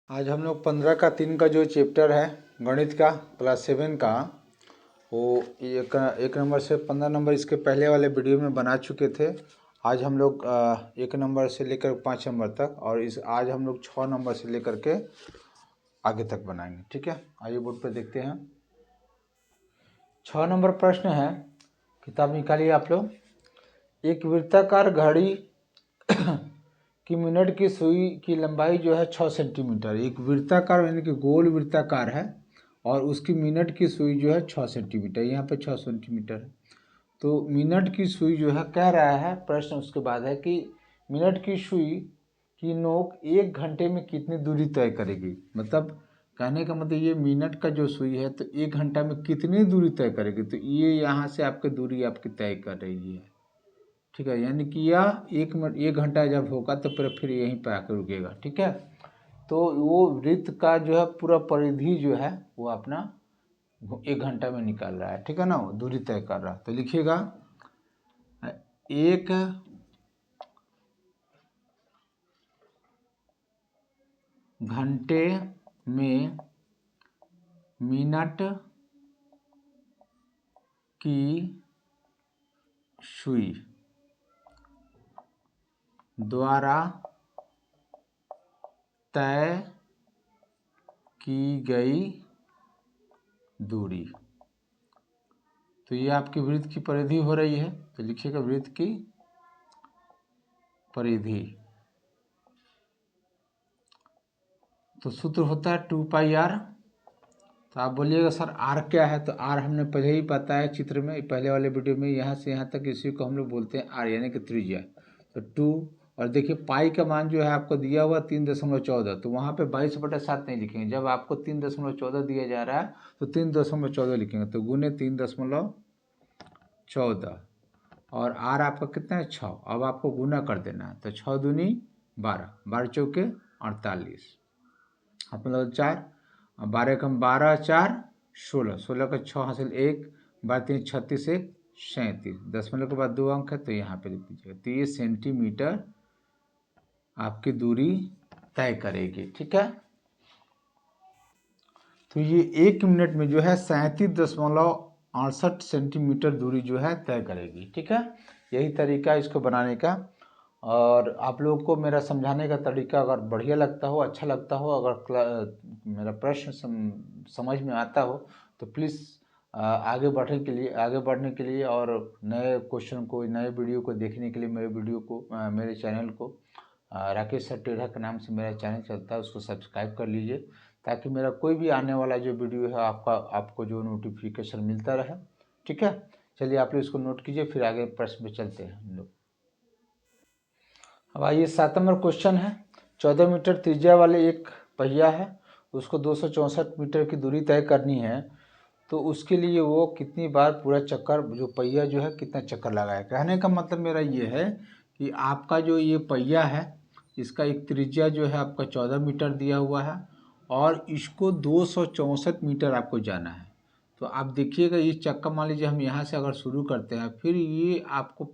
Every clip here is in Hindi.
आज हम लोग 15 का 3 का जो चैप्टर है गणित का क्लास 7 का, वो एक नंबर से 15 नंबर इसके पहले वाले वीडियो में बना चुके थे। आज हम लोग 1 नंबर से लेकर 5 नंबर तक, और आज हम लोग 6 नंबर से लेकर के आगे तक बनाएंगे। ठीक है, आइए बोर्ड पर देखते हैं। 6 नंबर प्रश्न है, किताब निकालिए आप लोग। एक वृत्ताकार घड़ी कि मिनट की सुई की लंबाई जो है 6 सेंटीमीटर। एक वृत्ताकार यानी कि गोल वृत्ताकार है और उसकी मिनट की सुई जो है 6 सेंटीमीटर। यहाँ पे 6 सेंटीमीटर है, तो मिनट की सुई जो है कह रहा है प्रश्न उसके बाद है कि मिनट की सुई की नोक 1 घंटे में कितनी दूरी तय करेगी। मतलब कहने का मतलब ये मिनट का जो सुई है तो 1 घंटा में कितनी दूरी तय करेगी, तो ये यहाँ से आपकी दूरी आपकी तय कर रही है। ठीक है, यानी कि यह 1 घंटा जब होगा तो फिर यहीं पर आकर रुकेगा। ठीक है, तो वो वृत्त का जो है पूरा परिधि जो है वो अपना 1 घंटा में निकाल रहा है। ठीक है ना, वो दूरी तय कर रहा है। तो लिखिएगा 1 घंटे में मिनट की सुई द्वारा तय की गई दूरी। तो ये आपकी वृत्त की परिधि हो रही है, तो लिखिएगा वृत्त की परिधि। तो सूत्र होता है 2πr। तो आप बोलिएगा सर आर क्या है, तो आर हमने पहले ही बताया चित्र में, पहले वाले वीडियो में। यहाँ से यहाँ तक इसी को हम लोग बोलते हैं आर, यानी कि त्रिज्या। तो 2, और देखिए पाई का मान जो है आपको दिया हुआ 3.14, तो वहाँ पे 22/7 नहीं लिखेंगे। जब आपको 3.14 दिया जा रहा है तो 3.14 लिखेंगे, तो गुने 3.14, और आर आपका कितना है 6। अब आपको गुना कर देना है, तो 6 दूनी 12, 12 चौके 48, मतलब 4, 12 कम 12, 4 16, 16 का 6 हासिल 1, 12 3 36, 1 37, दशमलव के बाद 2 अंक है तो यहाँ पे लिख दीजिएगा। तो ये सेंटीमीटर आपकी दूरी तय करेगी। ठीक है, तो ये 1 मिनट में जो है 37.68 सेंटीमीटर दूरी जो है तय करेगी। ठीक है, यही तरीका है इसको बनाने का। और आप लोगों को मेरा समझाने का तरीका अगर बढ़िया लगता हो, अच्छा लगता हो, अगर मेरा प्रश्न समझ में आता हो, तो प्लीज़ आगे बढ़ने के लिए और नए क्वेश्चन को, नए वीडियो को देखने के लिए मेरे चैनल को राकेश सर टेढ़ा के नाम से मेरा चैनल चलता है, उसको सब्सक्राइब कर लीजिए, ताकि मेरा कोई भी आने वाला जो वीडियो है आपको जो नोटिफिकेशन मिलता रहे। ठीक है, चलिए आप लोग इसको नोट कीजिए, फिर आगे प्रश्न पे चलते हैं हम लोग। अब आइए 7 नंबर क्वेश्चन है। 14 मीटर त्रिज्या वाले एक पहिया है, उसको 264 मीटर की दूरी तय करनी है, तो उसके लिए वो कितनी बार पूरा चक्कर, जो पहिया जो है कितना चक्कर लगाए। कहने का मतलब मेरा ये है कि आपका जो ये पहिया है, इसका एक त्रिज्या जो है आपका 14 मीटर दिया हुआ है, और इसको 264 मीटर आपको जाना है। तो आप देखिएगा ये चक्कर, मान लीजिए हम यहाँ से अगर शुरू करते हैं, फिर ये आपको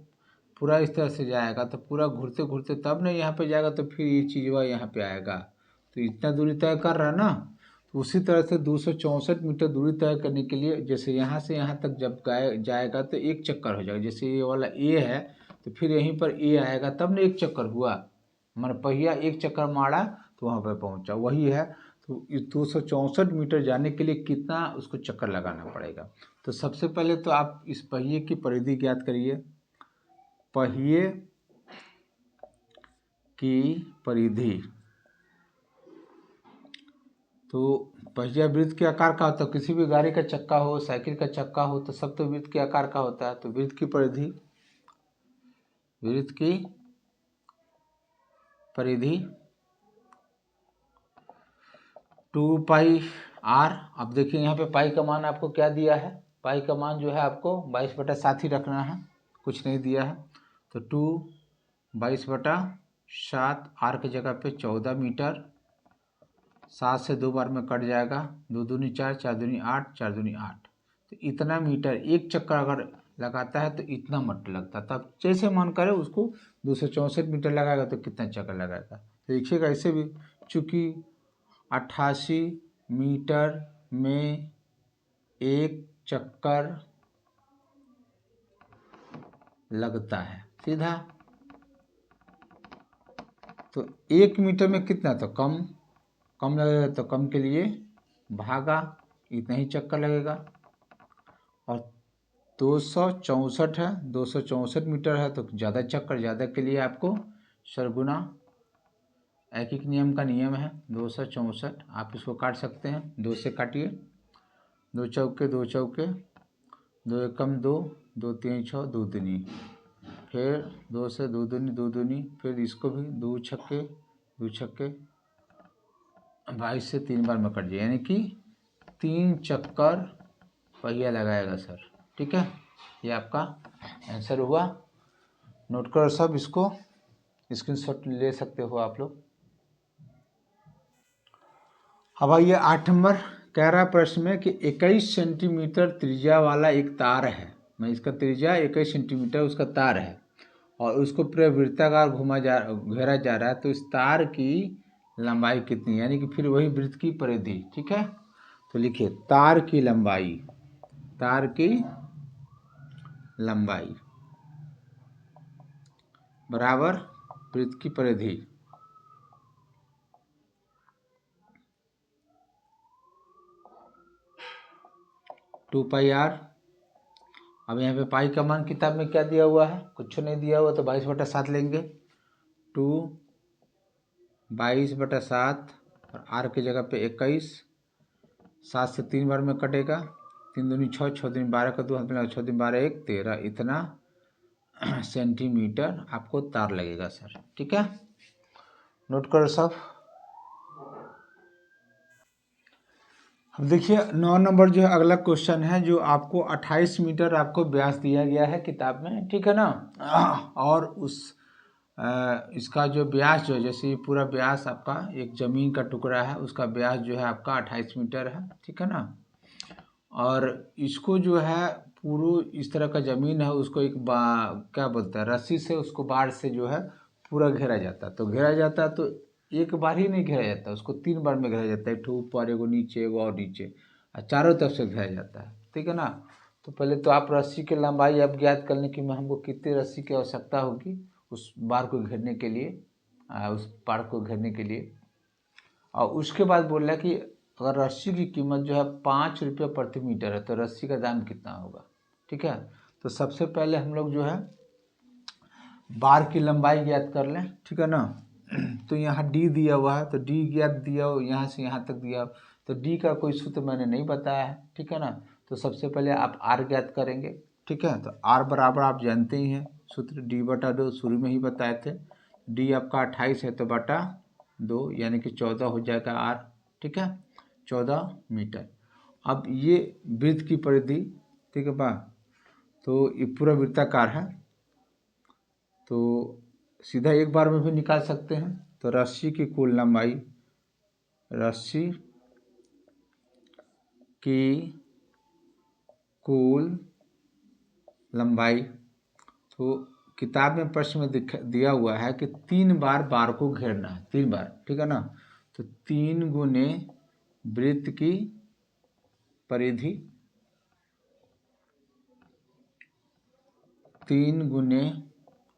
पूरा इस तरह से जाएगा, तो पूरा घूरते घूरते तब ना यहाँ पे जाएगा, तो फिर ये चीज़ यहाँ पे आएगा। तो इतना दूरी तय कर रहा है ना, तो उसी तरह से 264 मीटर दूरी तय करने के लिए, जैसे यहाँ से यहाँ तक जब जाएगा तो एक चक्कर हो जाएगा। जैसे ये वाला ए है, तो फिर यहीं पर ए आएगा, तब ना एक चक्कर हुआ, मतलब पहिया एक चक्कर मारा तो वहाँ पर पहुँचा, वही है। तो 264 मीटर जाने के लिए कितना उसको चक्कर लगाना पड़ेगा। तो सबसे पहले तो आप इस पहिए की परिधि ज्ञात करिए। पहिए की परिधि, तो पहिया वृत्त के आकार का होता है। किसी भी गाड़ी का चक्का हो, साइकिल का चक्का हो, तो सब तो वृत्त के आकार का होता है। तो वृत्त की परिधि 2πr। अब देखिए यहाँ पे पाई का मान आपको क्या दिया है, पाई का मान जो है आपको 22/7 ही रखना है, कुछ नहीं दिया है। तो 22/7, आर की जगह पे 14 मीटर, 7 से 2 बार में कट जाएगा, 2 दूनी 4, 4 दूनी 8, 4 दूनी 8। तो इतना मीटर एक चक्कर अगर लगाता है तो इतना मीटर लगता है। तब जैसे मन करे उसको 264 मीटर लगाएगा तो कितना चक्कर लगाएगा। तो देखिएगा ऐसे भी, चूँकि 88 मीटर में एक चक्कर लगता है सीधा। तो 1 मीटर में कितना, तो कम लगेगा, तो कम के लिए भागा इतना ही चक्कर लगेगा। और 264 है, 264 मीटर है तो ज़्यादा चक्कर, ज़्यादा के लिए आपको सरगुना एक नियम का नियम है 264। आप इसको काट सकते हैं, 2 से काटिए, 2 चौके 2 चौके, 2 एकम 2, 2 तीन 6, 2 दूनी, फिर 2 से 2 दूनी 2 दूनी, फिर इसको भी 2 छक्के 2 छक्के, 22 से 3 बार में कट जाए, यानी कि 3 चक्कर पहिया लगाएगा सर। ठीक है, ये आपका आंसर हुआ। नोट करो सब, इसको स्क्रीनशॉट ले सकते हो आप लोग। अब आइए 8 नंबर, कह रहा प्रश्न में कि 21 सेंटीमीटर त्रिज्या वाला एक तार है, मैं इसका त्रिज्या 21 सेंटीमीटर उसका तार है और उसको पूरे वृत्ताकार घेरा जा रहा है, तो इस तार की लंबाई कितनी, यानी कि फिर वही वृत्त की परिधि। ठीक है, तो लिखिए तार की लंबाई बराबर वृत्त की परिधि। Two pi r. अब यहाँ पे पाई का मान किताब में क्या दिया हुआ है, कुछ नहीं दिया हुआ, तो 22/7 लेंगे। 2 22/7 और आर की जगह पे 21, 7 से 3 बार में कटेगा, 3 दूनी 6, 6 दूनी 12 का 2 हाथ में लगा, 6 दूनी 12 1 13, इतना सेंटीमीटर आपको तार लगेगा सर। ठीक है, नोट करो सब। अब देखिए 9 नंबर जो है अगला क्वेश्चन है, जो आपको 28 मीटर आपको व्यास दिया गया है किताब में। ठीक है ना, और उस इसका जो व्यास जो, जैसे ये पूरा व्यास आपका एक जमीन का टुकड़ा है, उसका व्यास जो है आपका 28 मीटर है। ठीक है ना, और इसको जो है पूरा इस तरह का जमीन है, उसको एक क्या बोलते हैं, रस्सी से उसको बाढ़ से जो है पूरा घेरा जाता है। तो घेरा जाता है तो एक बार ही नहीं घेरा जाता, उसको 3 बार में घेरा जाता है, एक ऊपर एगो नीचे एगो और नीचे, और चारों तरफ से घेरा जाता है। ठीक है ना, तो पहले तो आप रस्सी की लंबाई आप ज्ञात करने की हमको कितनी रस्सी की आवश्यकता होगी उस बार को घेरने के लिए, उस बार को घेरने के लिए। और उसके बाद बोल रहा है कि अगर रस्सी की कीमत जो है 5 रुपये प्रति मीटर है, तो रस्सी का दाम कितना होगा। ठीक है, तो सबसे पहले हम लोग जो है बार की लंबाई ज्ञात कर लें। ठीक है ना, तो यहाँ डी दिया हुआ है, तो डी ज्ञात दिया हो, यहाँ से यहाँ तक दिया हो, तो डी का कोई सूत्र मैंने नहीं बताया है। ठीक है ना, तो सबसे पहले आप आर ज्ञात करेंगे। ठीक है, तो आर बराबर आप जानते ही हैं सूत्र, D/2 शुरू में ही बताए थे। डी आपका 28 है तो बटा 2, यानी कि 14 हो जाएगा आर। ठीक है, 14 मीटर। अब ये वृत्त की परिधि, ठीक है बा, तो ये पूरा वृत्ताकार है, तो सीधा एक बार में भी निकाल सकते हैं। तो रस्सी की कुल लंबाई, रस्सी की कुल लंबाई, तो किताब में प्रश्न में दिया हुआ है कि 3 बार बार को घेरना है, 3 बार। ठीक है ना, तो 3 गुने वृत्त की परिधि, 3 गुने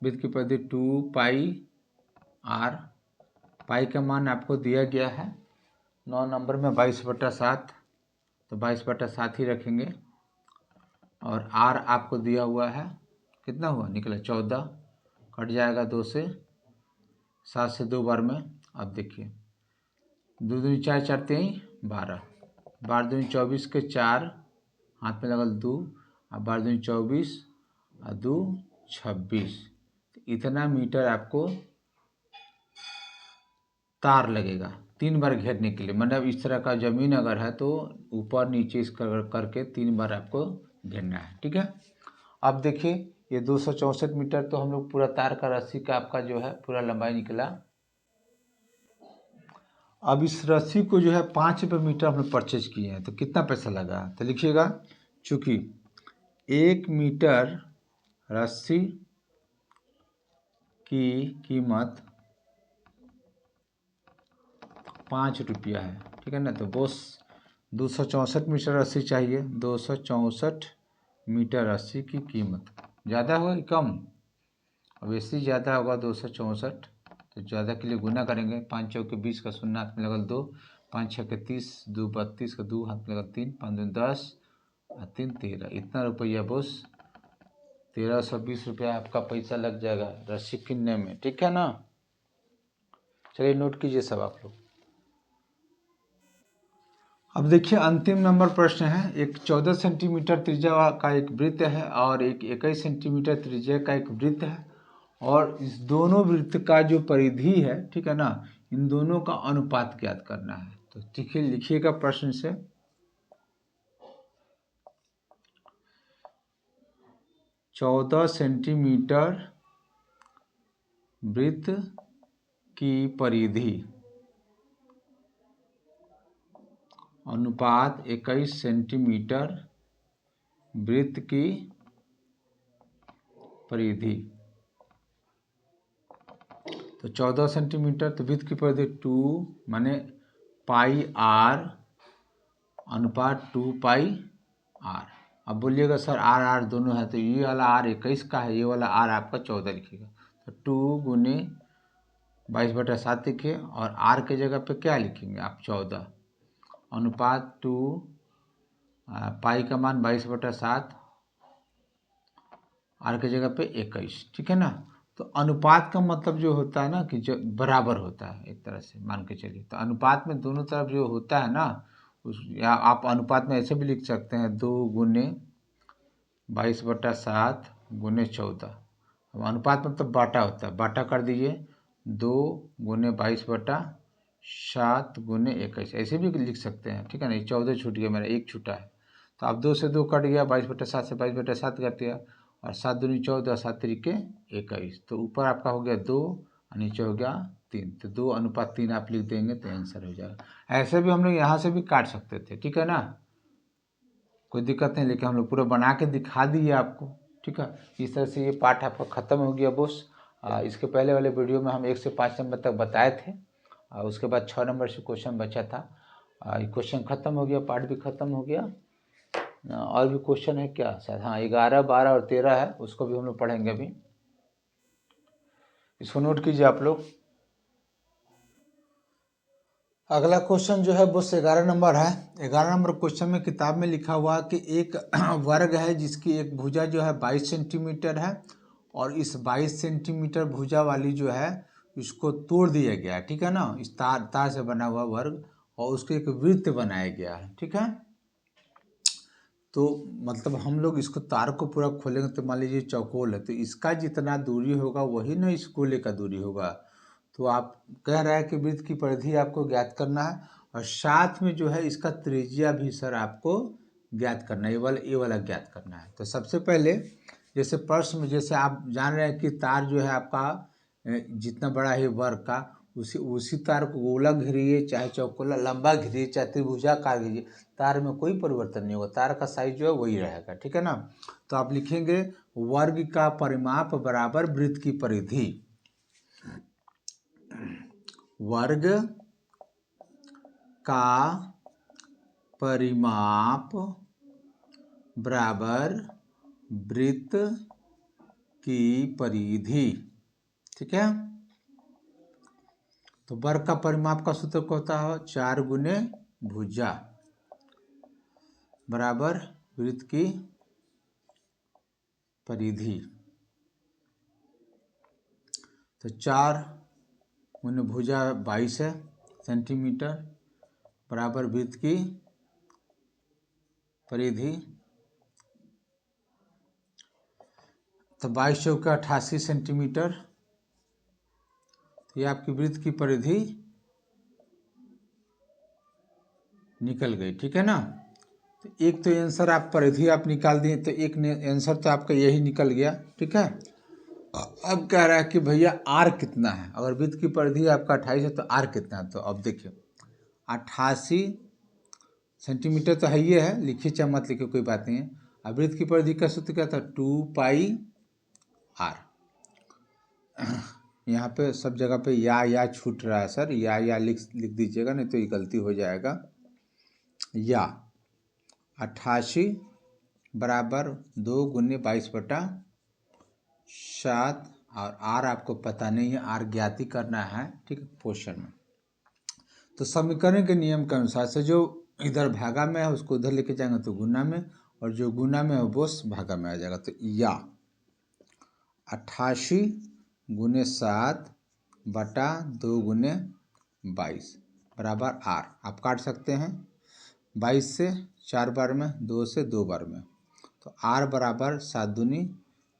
वृत्त की परिधि 2 पाई आर। पाई का मान आपको दिया गया है 9 नंबर में 22/7, तो 22/7 ही रखेंगे। और आर आपको दिया हुआ है, कितना हुआ निकला 14, कट जाएगा 2 से, 7 से 2 बार में। अब देखिए 2 दूनी 4, 4 3 12, 12 दूनी 24 के 4, हाथ में लगल 2, और 12 दूनी 24 और 2 26, इतना मीटर आपको तार लगेगा 3 बार घेरने के लिए। मतलब इस तरह का ज़मीन अगर है तो ऊपर नीचे इस करके 3 बार आपको घेरना है। ठीक है, अब देखिए ये 264 मीटर तो हम लोग पूरा तार का रस्सी का आपका जो है पूरा लंबाई निकला। अब इस रस्सी को जो है 5 रुपये मीटर हम लोग परचेज किए हैं, तो कितना पैसा लगा, तो लिखिएगा, चूँकि 1 मीटर रस्सी की कीमत 5 रुपया है, ठीक है ना। तो बॉस 264 मीटर रस्सी चाहिए, 264 मीटर रस्सी की कीमत ज़्यादा होगा कि कम? अब ऐसे ज़्यादा होगा 264, तो ज़्यादा के लिए गुना करेंगे। 5 चौके 20 का शून्य हाथ में लगल 2, 5 छः के 30, 2 32 का 2 हाथ में लगल 3, 5 दूनी 10 और 3 13। इतना रुपया बॉस 1320 रुपया आपका पैसा लग जाएगा रस्सी किनने में, ठीक है ना। चलिए नोट कीजिए सब आप लोग। अब देखिए अंतिम नंबर प्रश्न है। एक 14 सेंटीमीटर त्रिज्या का एक वृत्त है और एक 21 सेंटीमीटर त्रिज्या का एक वृत्त है, और इस दोनों वृत्त का जो परिधि है, ठीक है ना, इन दोनों का अनुपात ज्ञात करना है। तो ठीक है, लिखिएगा प्रश्न से। 14 सेंटीमीटर वृत्त की परिधि अनुपात 21 सेंटीमीटर वृत्त की परिधि। तो 14 सेंटीमीटर, तो वृत्त की परिधि 2 माने पाई आर अनुपात 2 पाई आर। अब बोलिएगा सर आर आर दोनों है, तो ये वाला आर 21 का है, ये वाला आर आपका 14 लिखिएगा। तो 2 गुने 22/7 लिखिए, और आर के जगह पे क्या लिखेंगे आप? 14 अनुपात 2 पाई का मान 22/7, आर के जगह पे 21, ठीक है ना। तो अनुपात का मतलब जो होता है ना कि जो बराबर होता है, एक तरह से मान के चलिए। तो अनुपात में दोनों तरफ जो होता है ना, उस या आप अनुपात में ऐसे भी लिख सकते हैं 2 गुने 22/7 गुने 14। अब अनुपात मतलब बाटा होता है, बाटा कर दीजिए 2 गुने 22/7 गुने 21, ऐसे भी लिख सकते हैं, ठीक है ना। ये 14 छूट गया, मेरा 1 छूटा है, तो अब 2 से 2 कट गया, 22/7 से 22/7 कट गया, और 7 दूनी 14, 7 तरीके 21। तो ऊपर आपका हो गया 2 और नीचे हो गया 3, तो 2:3 आप लिख देंगे तो आंसर हो जाएगा। ऐसे भी हम लोग यहाँ से भी काट सकते थे, ठीक है ना, कोई दिक्कत नहीं, लेकिन हम लोग पूरा बना के दिखा दिए आपको, ठीक है। इस तरह से ये पार्ट आपका ख़त्म हो गया बॉस। इसके पहले वाले वीडियो में हम 1 से 5 नंबर तक बताए थे, उसके बाद 6 नंबर से क्वेश्चन बचा था। ये क्वेश्चन ख़त्म हो गया, पार्ट भी ख़त्म हो गया। और भी क्वेश्चन है क्या शायद? हाँ, 11, 12 और 13 है, उसको भी हम लोग पढ़ेंगे अभी। इसको नोट कीजिए आप लोग। अगला क्वेश्चन जो है वो 11 नंबर है। 11 नंबर क्वेश्चन में किताब में लिखा हुआ कि एक वर्ग है जिसकी एक भुजा जो है 22 सेंटीमीटर है, और इस 22 सेंटीमीटर भुजा वाली जो है इसको तोड़ दिया गया है, ठीक है ना। इस तार से बना हुआ वर्ग, और उसको एक वृत्त बनाया गया है, ठीक है। तो मतलब हम लोग इसको तार को पूरा खोलेंगे तो मान लीजिए चौकोर है, तो इसका जितना दूरी होगा वही ना इस गोले का दूरी होगा। तो आप कह रहा है कि वृत्त की परिधि आपको ज्ञात करना है, और साथ में जो है इसका त्रिज्या भी सर आपको ज्ञात करना है, ये वाला ज्ञात करना है। तो सबसे पहले जैसे प्रश्न में जैसे आप जान रहे हैं कि तार जो है आपका जितना बड़ा है वर्ग का, उसी तार को गोला घेरिए चाहे चौकोला, लंबा घेरिए चाहे त्रिभुजाकार घेरिए, तार में कोई परिवर्तन नहीं होगा, तार का साइज जो है वही रहेगा, ठीक है ना। तो आप लिखेंगे वर्ग का परिमाप बराबर वृत्त की परिधि। वर्ग का परिमाप बराबर वृत्त की परिधि, ठीक है। तो वर्ग का परिमाप का सूत्र क्या होता है? 4 गुने भुजा बराबर वृत्त की परिधि। तो 4 गुने भुजा 22 है सेंटीमीटर बराबर वृत्त की परिधि। तो 22 चौका 88 सेंटीमीटर, तो ये आपकी वृत्त की परिधि निकल गई, ठीक है ना। तो एक तो आंसर आप परिधि आप निकाल दिए, तो एक आंसर तो आपका यही निकल गया, ठीक है। अब कह रहा है कि भैया आर कितना है? अगर वृत्त की परिधि आपका 28 है तो आर कितना है? तो अब देखिए 88 सेंटीमीटर तो है, ये है, लिखिए चाहे मत लिखिए कोई बात नहीं है। अब वृत्त की परिधि का सूत्र क्या था? 2 पाई आर। यहाँ पे सब जगह पे या छूट रहा है सर, या लिख दीजिएगा, नहीं तो ये गलती हो जाएगा। या 88 बराबर 2 गुने 22/7, और आर आपको पता नहीं है, आर ज्ञात ही करना है, ठीक है, क्वेश्चन में। तो समीकरण के नियम के अनुसार से जो इधर भागा में है उसको उधर लेके जाएंगे तो गुना में, और जो गुना में है वो भागा में आ जाएगा। तो या 88 गुने 7 बटा 2 गुने 22 बराबर आर। आप काट सकते हैं 22 से 4 बार में, 2 से 2 बार में, तो आर बराबर 7 दूनी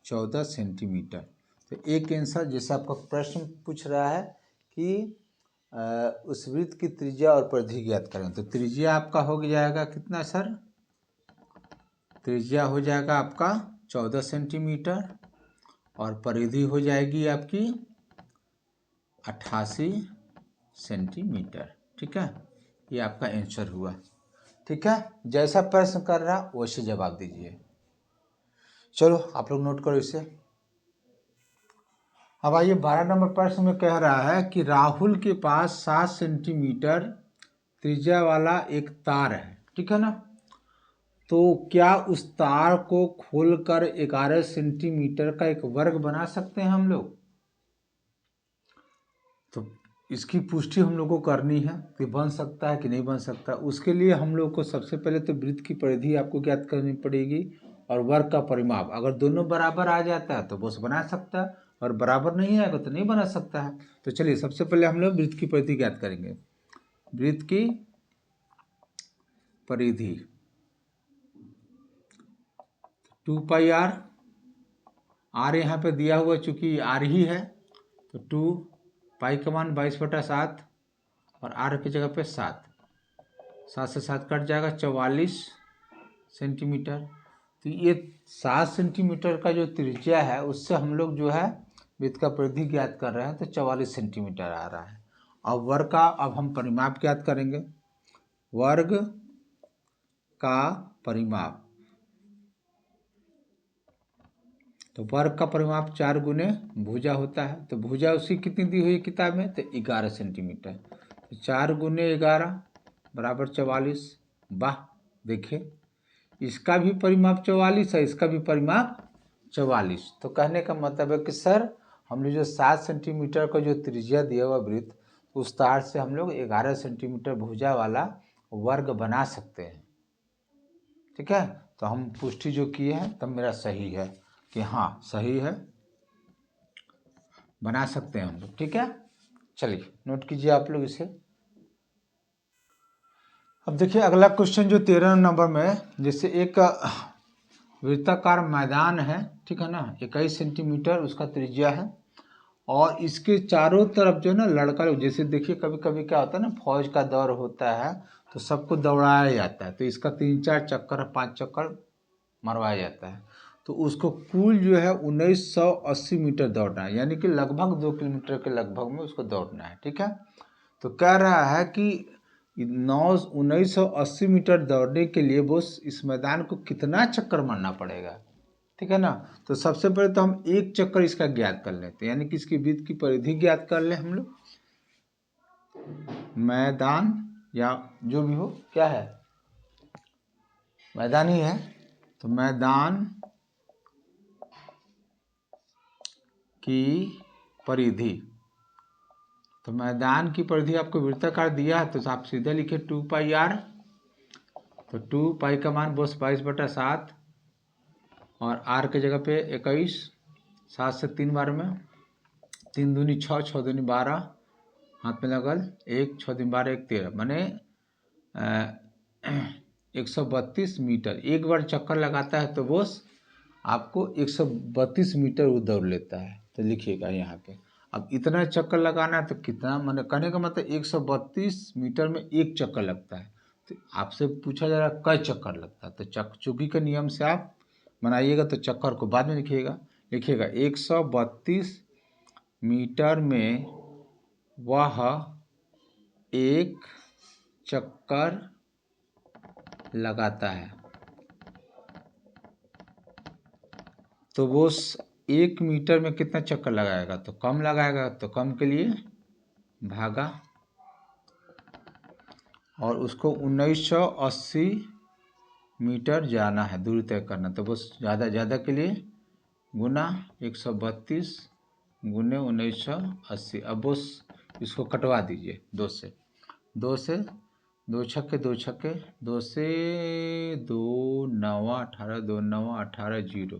14 सेंटीमीटर। तो एक आंसर जैसे आपका प्रश्न पूछ रहा है कि उस वृत्त की त्रिज्या और परिधि ज्ञात करें, तो त्रिज्या आपका हो जाएगा कितना सर? त्रिज्या हो जाएगा आपका 14 सेंटीमीटर और परिधि हो जाएगी आपकी 88 सेंटीमीटर। ठीक है, ये आपका आंसर हुआ। ठीक है, जैसा प्रश्न कर रहा वैसे जवाब दीजिए। चलो आप लोग नोट करो इसे। अब आइए 12 नंबर प्रश्न में कह रहा है कि राहुल के पास 7 सेंटीमीटर त्रिज्या वाला एक तार है, ठीक है ना, तो क्या उस तार को खोलकर 11 सेंटीमीटर का एक वर्ग बना सकते हैं हम लोग? तो इसकी पुष्टि हम लोग को करनी है कि बन सकता है कि नहीं बन सकता। उसके लिए हम लोग को सबसे पहले तो वृत्त की परिधि आपको ज्ञात करनी पड़ेगी और वर्ग का परिमाप। अगर दोनों बराबर आ जाता है तो बस बना सकता है, और बराबर नहीं आएगा तो नहीं बना सकता है। तो चलिए सबसे पहले हम लोग वृत्त की परिधि ज्ञात करेंगे। वृत्त की परिधि 2 पाई आर, आर यहाँ पे दिया हुआ चूंकि आर ही है, तो 2 पाई का मान 22/7 और आर की जगह पे 7, 7 से 7 कट जाएगा 44 सेंटीमीटर। तो ये 7 सेंटीमीटर का जो त्रिज्या है उससे हम लोग जो है वृत्त का परिधि ज्ञात कर रहे हैं, तो 44 सेंटीमीटर आ रहा है। अब वर्ग का अब हम परिमाप ज्ञात करेंगे। वर्ग का परिमाप, तो वर्ग का परिमाप 4 गुने भुजा होता है। तो भुजा उसकी कितनी दी हुई है किताब में? तो 11 सेंटीमीटर। तो 4 गुने 11 बराबर 44। वाह, देखिए इसका भी परिमाप 44 है, इसका भी परिमाप 44। तो कहने का मतलब है कि सर हम लोग जो 7 सेंटीमीटर का जो त्रिज्या दिया हुआ वृत्त, उस तार से हम लोग 11 सेंटीमीटर भुजा वाला वर्ग बना सकते हैं। ठीक है, तो हम पुष्टि जो किए हैं तब मेरा सही है कि हाँ सही है, बना सकते हैं हम लोग। ठीक है, चलिए नोट कीजिए आप लोग इसे। अब देखिए अगला क्वेश्चन जो 13 नंबर में है, जैसे एक वृत्ताकार मैदान है, ठीक है ना, 21 सेंटीमीटर उसका त्रिज्या है, और इसके चारों तरफ जो है ना लड़का लोग, जैसे देखिए कभी कभी क्या होता है ना, फौज का दौर होता है तो सबको दौड़ाया जाता है, तो इसका 3-4 चक्कर 5 चक्कर मरवाया जाता है। तो उसको कुल जो है 1980 मीटर दौड़ना है, यानी कि लगभग 2 किलोमीटर के लगभग में उसको दौड़ना है। ठीक है, तो कह रहा है कि 1980 मीटर दौड़ने के लिए वो इस मैदान को कितना चक्कर मारना पड़ेगा। ठीक है ना, तो सबसे पहले तो हम एक चक्कर इसका ज्ञात कर लेते हैं, यानी कि इसकी वृत्त की परिधि ज्ञात कर ले हम लोग। मैदान या जो भी हो, क्या है, मैदान ही है, तो मैदान की परिधि, तो मैदान की परिधि आपको वृत्ताकार दिया है, तो आप सीधे लिखे 2 पाई आर। तो 2 पाई का मान बस 22/7 और आर की जगह पे 21, 7 से 3 बार में, 3 दूनी 6, 6 दूनी 12, हाथ में लगल 1, 6 दूनी 12, 1 13, माने 132 मीटर। एक बार चक्कर लगाता है तो बस आपको 132 मीटर वो दौड़ लेता है। तो लिखिएगा यहाँ पे, अब इतना चक्कर लगाना है तो कितना, मैंने कहने का मतलब 132 मीटर में एक चक्कर लगता है। तो आपसे पूछा जा रहा है कई चक्कर लगता है, तो चुकी के नियम से आप बनाइएगा, तो चक्कर को बाद में लिखिएगा। 132 मीटर में वह एक चक्कर लगाता है, तो वो 1 मीटर में कितना चक्कर लगाएगा, तो कम लगाएगा, तो कम के लिए भागा, और उसको 1980 मीटर जाना है, दूरी तय करना, तो बस ज़्यादा के लिए गुना 132 गुने 1980। अब बस इसको कटवा दीजिए 2 से, 2 से 2 छक्के 2 छक्के, 2 से 2 9 18, 2 9 18 0।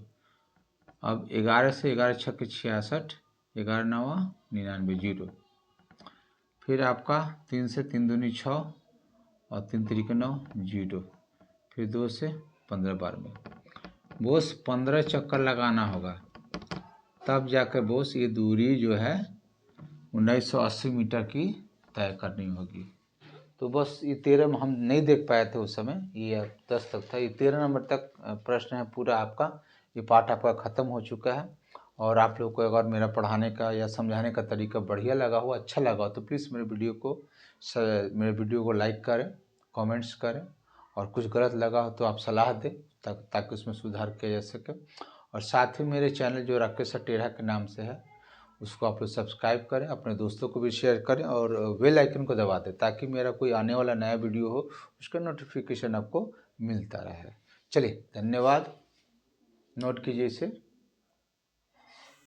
अब 11 से 11 छक्के 66, 11 9 99 0। फिर आपका 3 से 3 दूनी 6 और 3 3 9 0। फिर 2 से 15 बार में बोस 15 चक्कर लगाना होगा, तब जाकर बोस ये दूरी जो है 1980 मीटर की तय करनी होगी। तो बस ये 13 हम नहीं देख पाए थे उस समय, ये 10 तक था, ये 13 नंबर तक प्रश्न है पूरा आपका। ये पाठ आपका ख़त्म हो चुका है। और आप लोग को अगर मेरा पढ़ाने का या समझाने का तरीका बढ़िया लगा हो, अच्छा लगा हो, तो प्लीज़ मेरे वीडियो को लाइक करें, कमेंट्स करें, और कुछ गलत लगा हो तो आप सलाह दें ताकि उसमें सुधार किया जा सके। और साथ ही मेरे चैनल जो राकेश सर टेढ़ा के नाम से है, उसको आप लोग सब्सक्राइब करें, अपने दोस्तों को भी शेयर करें, और बेल आइकन को दबा दें ताकि मेरा कोई आने वाला नया वीडियो हो उसका नोटिफिकेशन आपको मिलता रहे। चलिए, धन्यवाद। नोट कीजिए इसे।